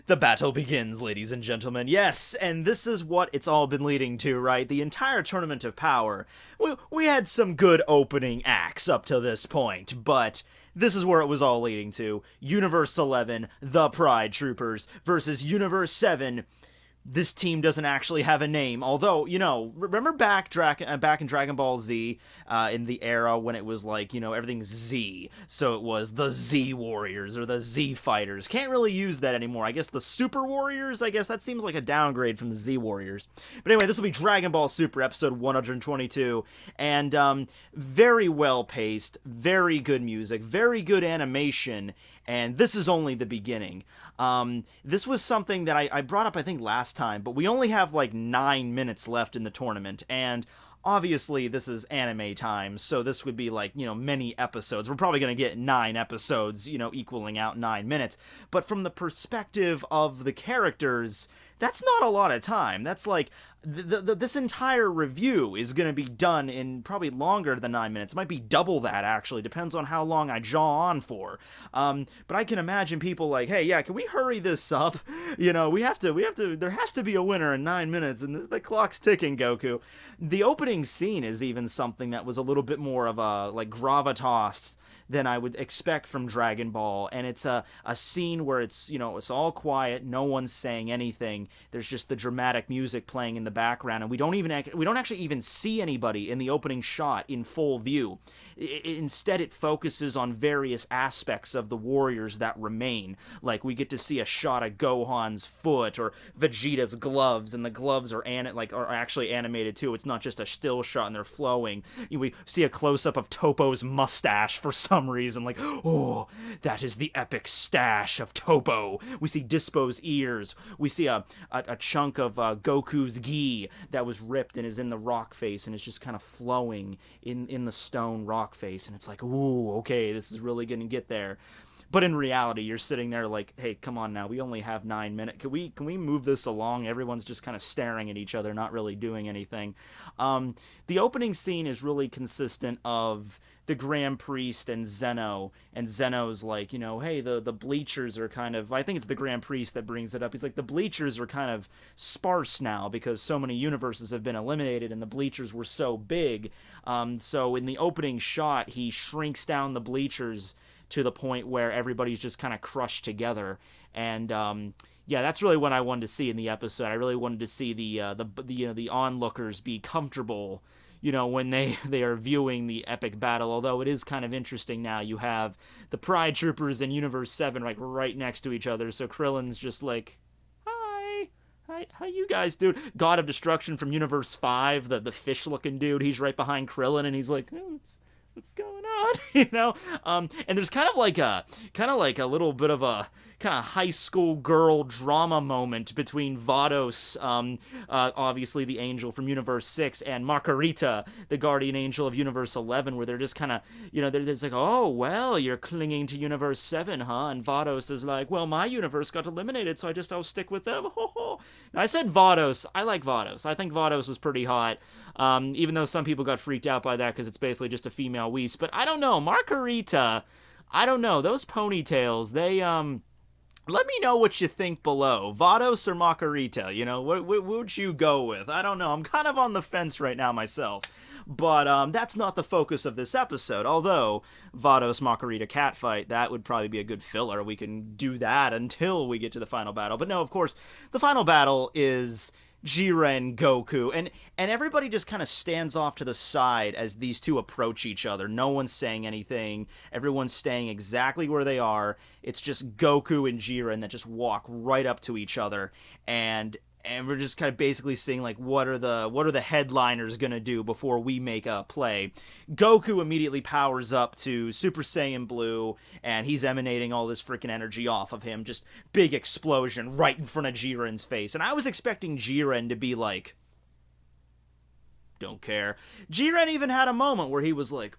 The battle begins, ladies and gentlemen. Yes, and this is what it's all been leading to, right? The entire Tournament of Power. We had some good opening acts up to this point, but this is where it was all leading to. Universe 11, the Pride Troopers, versus Universe 7. This team doesn't actually have a name, although, remember back in Dragon Ball Z, in the era when it was like, everything's Z, so it was the Z Warriors, or the Z Fighters. Can't really use that anymore. I guess the Super Warriors, that seems like a downgrade from the Z Warriors. But anyway, this will be Dragon Ball Super, episode 122, and, very well paced, very good music, very good animation, and this is only the beginning. This was something that I brought up, I think, last time, but we only have like 9 minutes left in the tournament, and obviously this is anime time, so this would be like, many episodes. We're probably going to get 9 episodes, equaling out 9 minutes, but from the perspective of the characters, that's not a lot of time. That's like, this entire review is going to be done in probably longer than 9 minutes. It might be double that, actually. Depends on how long I jaw on for. But I can imagine people like, hey, yeah, can we hurry this up? We have to, there has to be a winner in 9 minutes, and the clock's ticking, Goku. The opening scene is even something that was a little bit more of a, like, gravitas than I would expect from Dragon Ball, and it's a scene where it's all quiet, no one's saying anything, there's just the dramatic music playing in the background, and we don't actually even see anybody in the opening shot in full view. Instead, it focuses on various aspects of the warriors that remain. Like, we get to see a shot of Gohan's foot, or Vegeta's gloves, and the gloves are actually animated too. It's not just a still shot and they're flowing. We see a close-up of Topo's mustache for some reason, like, oh, that is the epic stash of Topo. We see Dispo's ears. We see a chunk of Goku's gi that was ripped and is in the rock face and is just kind of flowing in the stone rock face, and it's like, ooh, okay, this is really gonna get there. But in reality, you're sitting there like, hey, come on now, we only have 9 minutes. Can we move this along? Everyone's just kind of staring at each other, not really doing anything. The opening scene is really consistent of the Grand Priest and Zeno's like, hey, the bleachers are kind of, I think it's the Grand Priest that brings it up. He's like, the bleachers are kind of sparse now because so many universes have been eliminated and the bleachers were so big. So in the opening shot, he shrinks down the bleachers to the point where everybody's just kind of crushed together, and yeah, that's really what I wanted to see in the episode. I really wanted to see the onlookers be comfortable, when they are viewing the epic battle. Although it is kind of interesting now. You have the Pride Troopers and Universe 7 like right next to each other, so Krillin's just like, hi, how you guys doing? God of Destruction from Universe 5, the fish-looking dude, he's right behind Krillin, and he's like, oh, what's going on? And there's kind of like a little bit of a kind of high school girl drama moment between Vados, obviously the angel from Universe 6, and Margarita, the guardian angel of Universe 11, where they're just kind of, there's like, oh, well, you're clinging to Universe 7, huh? And Vados is like, well, my universe got eliminated, so I'll stick with them. Now, I said Vados. I like Vados. I think Vados was pretty hot, even though some people got freaked out by that because it's basically just a female Whis. But I don't know. Margarita, I don't know. Those ponytails, they, let me know what you think below. Vados or Margarita, what would you go with? I don't know. I'm kind of on the fence right now myself. But that's not the focus of this episode. Although, Vados Margarita catfight, that would probably be a good filler. We can do that until we get to the final battle. But no, of course, the final battle is Jiren, Goku, and everybody just kind of stands off to the side as these two approach each other. No one's saying anything. Everyone's staying exactly where they are. It's just Goku and Jiren that just walk right up to each other, and we're just kind of basically seeing like what are the headliners gonna do before we make a play. Goku immediately powers up to Super Saiyan Blue, and he's emanating all this freaking energy off of him. Just big explosion right in front of Jiren's face. And I was expecting Jiren to be like, don't care. Jiren even had a moment where he was like,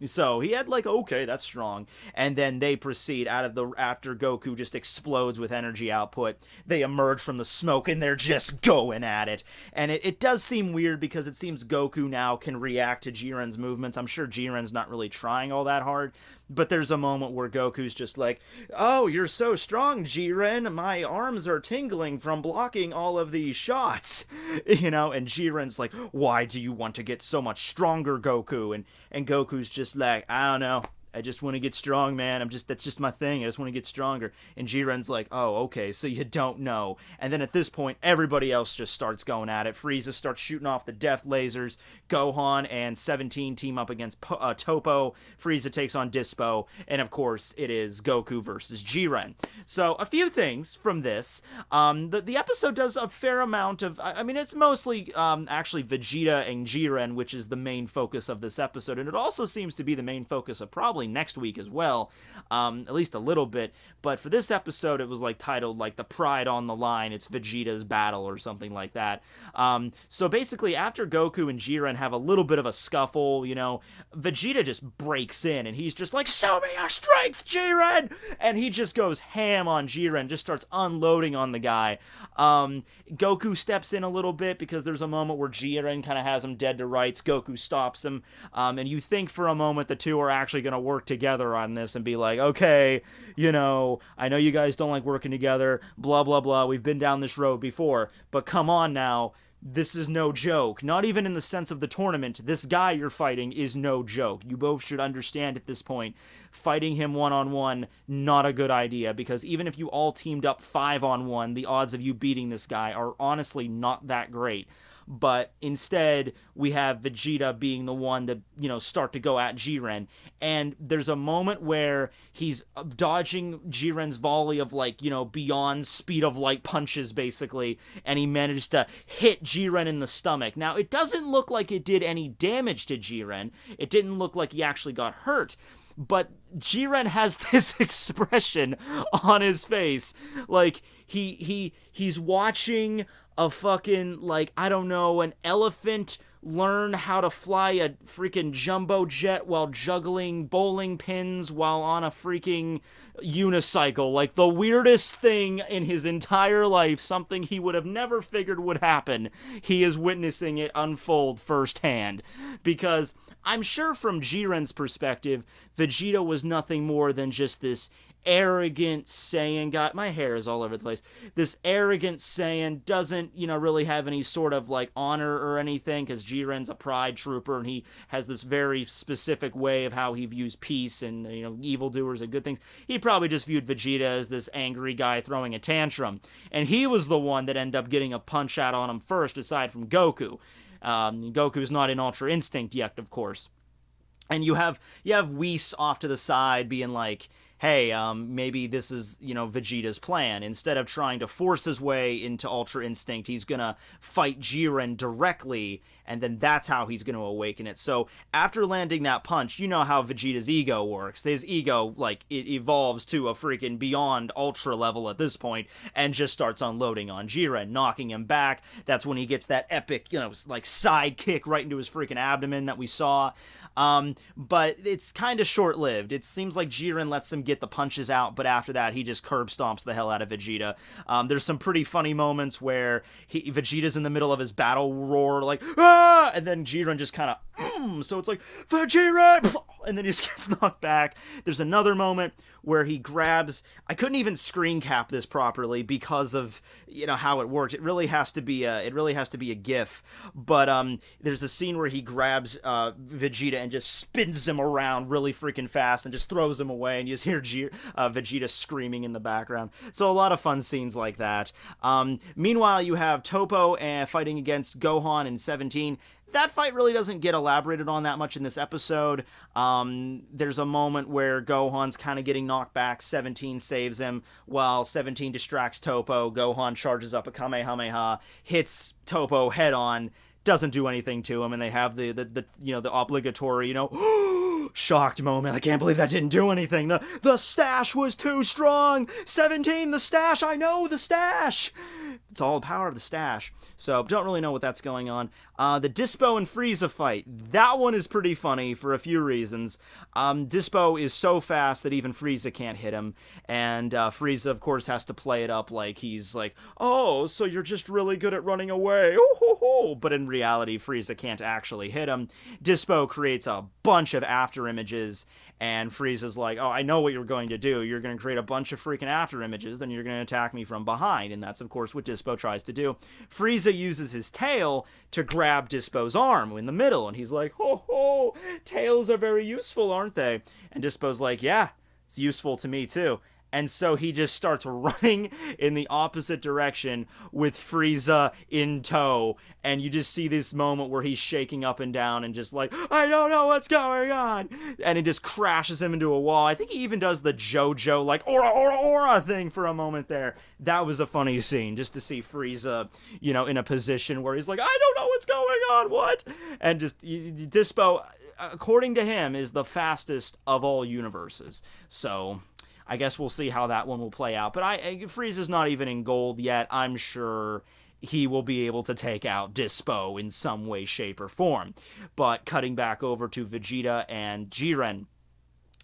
So he had like, okay, that's strong. And then they proceed after Goku just explodes with energy output. They emerge from the smoke and they're just going at it. And it does seem weird because it seems Goku now can react to Jiren's movements. I'm sure Jiren's not really trying all that hard. But there's a moment where Goku's just like, oh, you're so strong, Jiren. My arms are tingling from blocking all of these shots. And Jiren's like, why do you want to get so much stronger, Goku? And Goku's just like, I don't know. I just want to get strong, man. That's just my thing. I just want to get stronger. And Jiren's like, oh, okay, so you don't know. And then at this point, everybody else just starts going at it. Frieza starts shooting off the death lasers. Gohan and 17 team up against Toppo. Frieza takes on Dispo. And of course, it is Goku versus Jiren. So a few things from this. The episode does a fair amount of, it's mostly actually Vegeta and Jiren, which is the main focus of this episode. And it also seems to be the main focus of probably next week as well, at least a little bit. But for this episode, it was like titled like the Pride on the Line. It's Vegeta's battle or something like that. So basically, after Goku and Jiren have a little bit of a scuffle, Vegeta just breaks in and he's just like, show me your strength, Jiren! And he just goes ham on Jiren, just starts unloading on the guy. Goku steps in a little bit because there's a moment where Jiren kind of has him dead to rights. Goku stops him, and you think for a moment the two are actually going to work together on this and be like, okay, I know you guys don't like working together, blah, blah, blah, we've been down this road before, but come on now, this is no joke. Not even in the sense of the tournament. This guy you're fighting is no joke. You both should understand at this point, fighting him one-on-one, not a good idea, because even if you all teamed up 5-on-1, the odds of you beating this guy are honestly not that great. But instead, we have Vegeta being the one to, start to go at Jiren. And there's a moment where he's dodging Jiren's volley of, beyond speed of light punches, basically. And he managed to hit Jiren in the stomach. Now, it doesn't look like it did any damage to Jiren. It didn't look like he actually got hurt. But Jiren has this expression on his face. Like, he's watching a fucking, an elephant learn how to fly a freaking jumbo jet while juggling bowling pins while on a freaking unicycle. Like, the weirdest thing in his entire life, something he would have never figured would happen. He is witnessing it unfold firsthand. Because I'm sure from Jiren's perspective, Vegeta was nothing more than just this arrogant Saiyan guy. My hair is all over the place. This arrogant Saiyan doesn't, really have any sort of, honor or anything, because Jiren's a pride trooper, and he has this very specific way of how he views peace and, evildoers and good things. He probably just viewed Vegeta as this angry guy throwing a tantrum. And he was the one that ended up getting a punch out on him first, aside from Goku. Goku's not in Ultra Instinct yet, of course. And you have Whis off to the side being like, hey, maybe this is, Vegeta's plan. Instead of trying to force his way into Ultra Instinct, he's gonna fight Jiren directly, and then that's how he's gonna awaken it. So, after landing that punch, you know how Vegeta's ego works. His ego, it evolves to a freaking beyond Ultra level at this point, and just starts unloading on Jiren, knocking him back. That's when he gets that epic, side kick right into his freaking abdomen that we saw. But it's kind of short-lived. It seems like Jiren lets him get the punches out, but after that, he just curb stomps the hell out of Vegeta. There's some pretty funny moments where Vegeta's in the middle of his battle roar, like, ah! And then Jiren just kind of, so it's like, Vegeta! And then he just gets knocked back. There's another moment where he grabs, I couldn't even screen cap this properly because of, how it works. It really has to be a GIF. But there's a scene where he grabs Vegeta and just spins him around really freaking fast and just throws him away, and you just hear Vegeta screaming in the background. So a lot of fun scenes like that. Meanwhile, you have Toppo fighting against Gohan and 17. That fight really doesn't get elaborated on that much in this episode. There's a moment where Gohan's kind of getting knocked back. 17 saves him while 17 distracts Toppo. Gohan charges up a Kamehameha, hits Toppo head on, doesn't do anything to him, and they have the obligatory, shocked moment. I can't believe that didn't do anything. The stash was too strong. 17, the stash. I know the stash. It's all the power of the stash. So don't really know what that's going on. The Dispo and Frieza fight. That one is pretty funny for a few reasons. Dispo is so fast that even Frieza can't hit him. And Frieza, of course, has to play it up like he's like, oh, so you're just really good at running away. Ooh, hoo, hoo. But in reality, Frieza can't actually hit him. Dispo creates a bunch of after images, And Frieza's like, oh, I know what you're going to do. You're going to create a bunch of freaking after images, then you're going to attack me from behind. And that's, of course, what Dispo tries to do. Frieza uses his tail to grab Dispo's arm in the middle. And he's like, ho ho, tails are very useful, aren't they? And Dispo's like, yeah, it's useful to me too. And so he just starts running in the opposite direction with Frieza in tow. And you just see this moment where he's shaking up and down and just like, I don't know what's going on. And it just crashes him into a wall. I think he even does the JoJo, like, aura, aura, aura thing for a moment there. That was a funny scene, just to see Frieza, you know, in a position where he's like, I don't know what's going on, what? And just, Dispo, according to him, is the fastest of all universes. So I guess we'll see how that one will play out. But Frieza's not even in gold yet. I'm sure he will be able to take out Dispo in some way, shape, or form. But cutting back over to Vegeta and Jiren,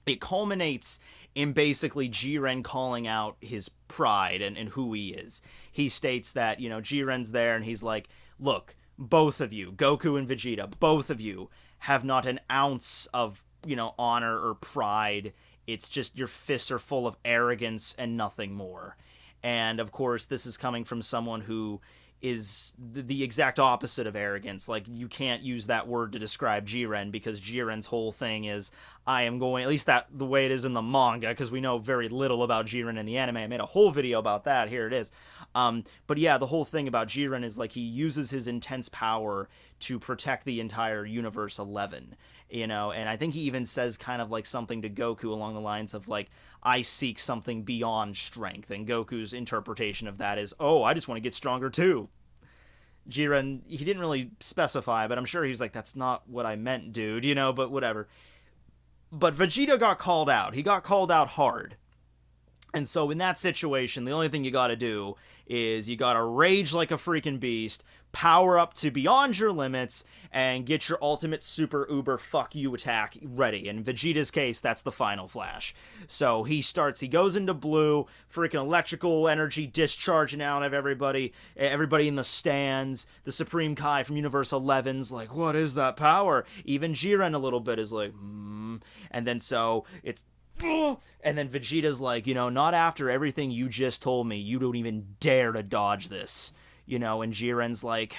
it culminates in basically Jiren calling out his pride and who he is. He states that, you know, Jiren's there and he's like, look, both of you, Goku and Vegeta, both of you have not an ounce of, you know, honor or pride. It's just your fists are full of arrogance and nothing more. And, of course, this is coming from someone who is the exact opposite of arrogance. Like, you can't use that word to describe Jiren, because Jiren's whole thing is, I am going, at least that the way it is in the manga, because we know very little about Jiren in the anime. I made a whole video about that. Here it is. But yeah, the whole thing about Jiren is, like, he uses his intense power to protect the entire Universe 11. You know, and I think he even says kind of like something to Goku along the lines of like, I seek something beyond strength. And Goku's interpretation of that is, oh, I just want to get stronger too. Jiren, he didn't really specify, but I'm sure he was like, that's not what I meant, dude, you know, but whatever. But Vegeta got called out. He got called out hard. And so in that situation, the only thing you gotta do is you gotta rage like a freaking beast, power up to beyond your limits, and get your ultimate super uber fuck you attack ready. In Vegeta's case, that's the final flash. So he goes into blue, freaking electrical energy discharging out of everybody in the stands. The Supreme Kai from Universe 11's like, what is that power? Even Jiren a little bit is like, And then so it's, and then Vegeta's like, you know, not after everything you just told me. You don't even dare to dodge this. You know, and Jiren's like,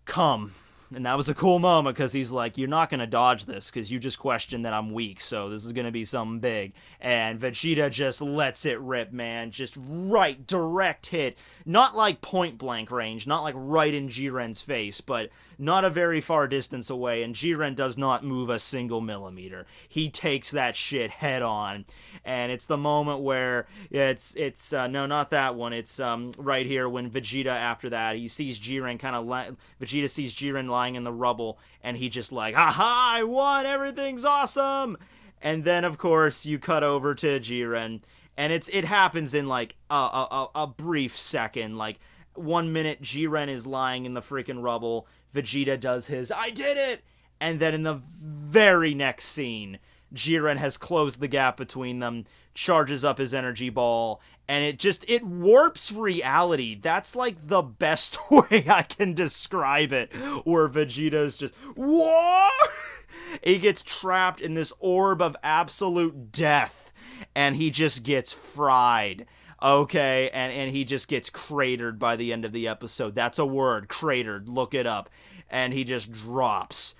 come. And that was a cool moment, because he's like, you're not going to dodge this, because you just questioned that I'm weak, so this is going to be something big. And Vegeta just lets it rip, man. Just right, direct hit. Not like point blank range, not like right in Jiren's face, but not a very far distance away, and Jiren does not move a single millimeter. He takes that shit head on. And it's the moment where no, not that one. It's right here when Vegeta, after that, he sees Jiren Vegeta sees Jiren lying in the rubble, and he just like, haha, I won, everything's awesome. And then, of course, you cut over to Jiren, and it happens in like a brief second. Like, 1 minute Jiren is lying in the freaking rubble, Vegeta does his, I did it! And then in the very next scene, Jiren has closed the gap between them, charges up his energy ball, and it warps reality. That's like the best way I can describe it, where Vegeta's just, what? He gets trapped in this orb of absolute death, and he just gets fried. Okay, and he just gets cratered by the end of the episode. That's a word, cratered, look it up. And he just drops.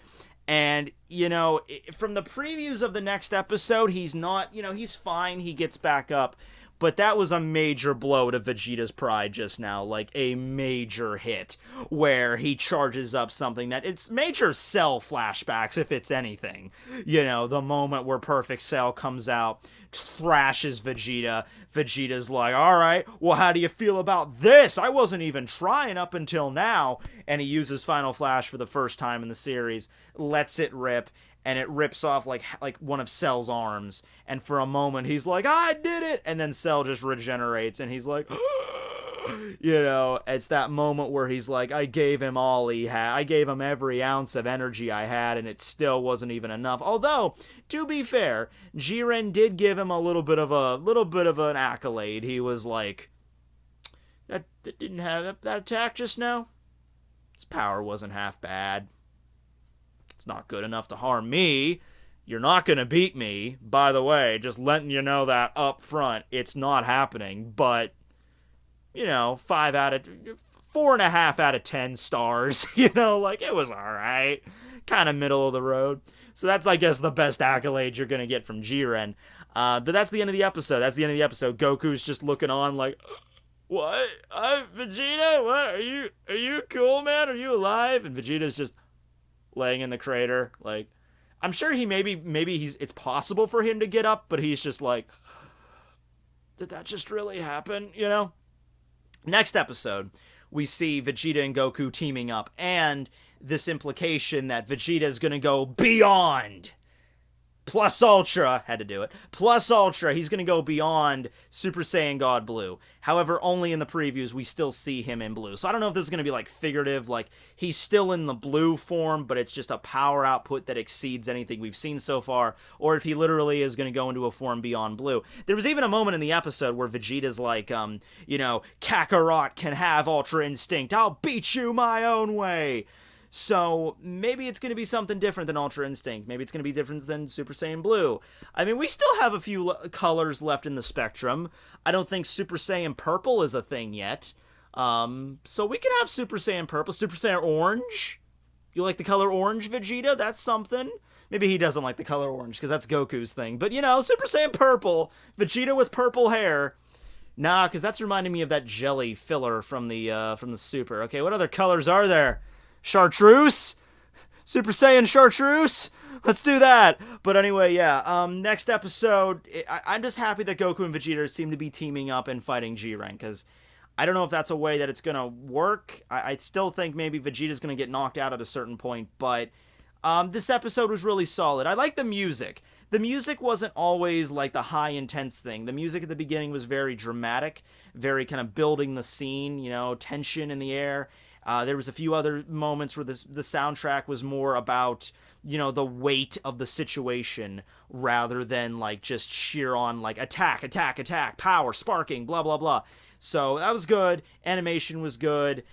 And, you know, from the previews of the next episode, he's not, you know, he's fine, he gets back up. But that was a major blow to Vegeta's pride just now, like a major hit, where he charges up something that, it's major Cell flashbacks, if it's anything. You know, the moment where Perfect Cell comes out, thrashes Vegeta. Vegeta's like, alright, well, how do you feel about this? I wasn't even trying up until now. And he uses Final Flash for the first time in the series, lets it rip, and it rips off like one of Cell's arms. And for a moment, he's like, I did it! And then Cell just regenerates, and he's like, you know, it's that moment where he's like, I gave him all he had. I gave him every ounce of energy I had, and it still wasn't even enough. Although, to be fair, Jiren did give him a little bit of an accolade. He was like, that didn't have that attack just now? Its power wasn't half bad. It's not good enough to harm me. you're not gonna beat me, by the way, just letting you know that up front, it's not happening, but, 4.5 out of 10 stars, like, it was alright, kind of middle of the road. So that's, I guess, the best accolade you're gonna get from Jiren. But that's the end of the episode. Goku's just looking on like, what? Vegeta? What? Are you cool, man? Are you alive? And Vegeta's just laying in the crater. Like, I'm sure it's possible for him to get up, but he's just like, did that just really happen? Next episode, we see Vegeta and Goku teaming up, and this implication that Vegeta is going to go beyond plus Ultra, had to do it, plus Ultra, he's going to go beyond Super Saiyan God Blue. However, only in the previews we still see him in blue. So I don't know if this is going to be like figurative, like he's still in the blue form, but it's just a power output that exceeds anything we've seen so far, or if he literally is going to go into a form beyond blue. There was even a moment in the episode where Vegeta's like, Kakarot can have Ultra Instinct, I'll beat you my own way. So maybe it's going to be something different than Ultra Instinct. Maybe it's going to be different than Super Saiyan Blue. I mean, we still have a few colors left in the spectrum. I don't think Super Saiyan Purple is a thing yet. So we can have Super Saiyan Purple, Super Saiyan Orange. You like the color orange, Vegeta? That's something. Maybe he doesn't like the color orange because that's Goku's thing. But, Super Saiyan Purple, Vegeta with purple hair. Nah, because that's reminding me of that jelly filler from the Super. Okay, what other colors are there? Chartreuse? Super Saiyan Chartreuse? Let's do that. But anyway, yeah. Next episode, I'm just happy that Goku and Vegeta seem to be teaming up and fighting Jiren, because I don't know if that's a way that it's going to work. I still think maybe Vegeta's going to get knocked out at a certain point, but this episode was really solid. I like the music. The music wasn't always like the high intense thing. The music at the beginning was very dramatic, very kind of building the scene, tension in the air. There was a few other moments where the soundtrack was more about, the weight of the situation rather than like just sheer on like attack, power, sparking, blah, blah, blah. So that was good. Animation was good.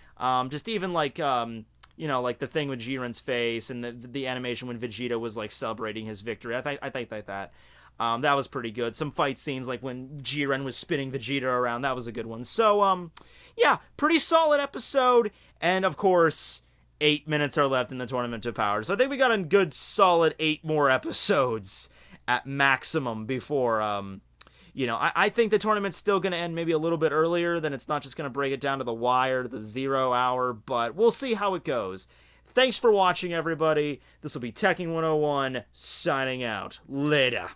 Just even like, like the thing with Jiren's face and the animation when Vegeta was like celebrating his victory. I think that. That was pretty good. Some fight scenes, like when Jiren was spinning Vegeta around, that was a good one. So, yeah, pretty solid episode. And, of course, 8 minutes are left in the Tournament of Power. So I think we got a good, solid 8 more episodes at maximum before, I think the tournament's still going to end maybe a little bit earlier, then it's not just going to break it down to the wire, to the 0 hour, but we'll see how it goes. Thanks for watching, everybody. This will be Tekking101 signing out. Later.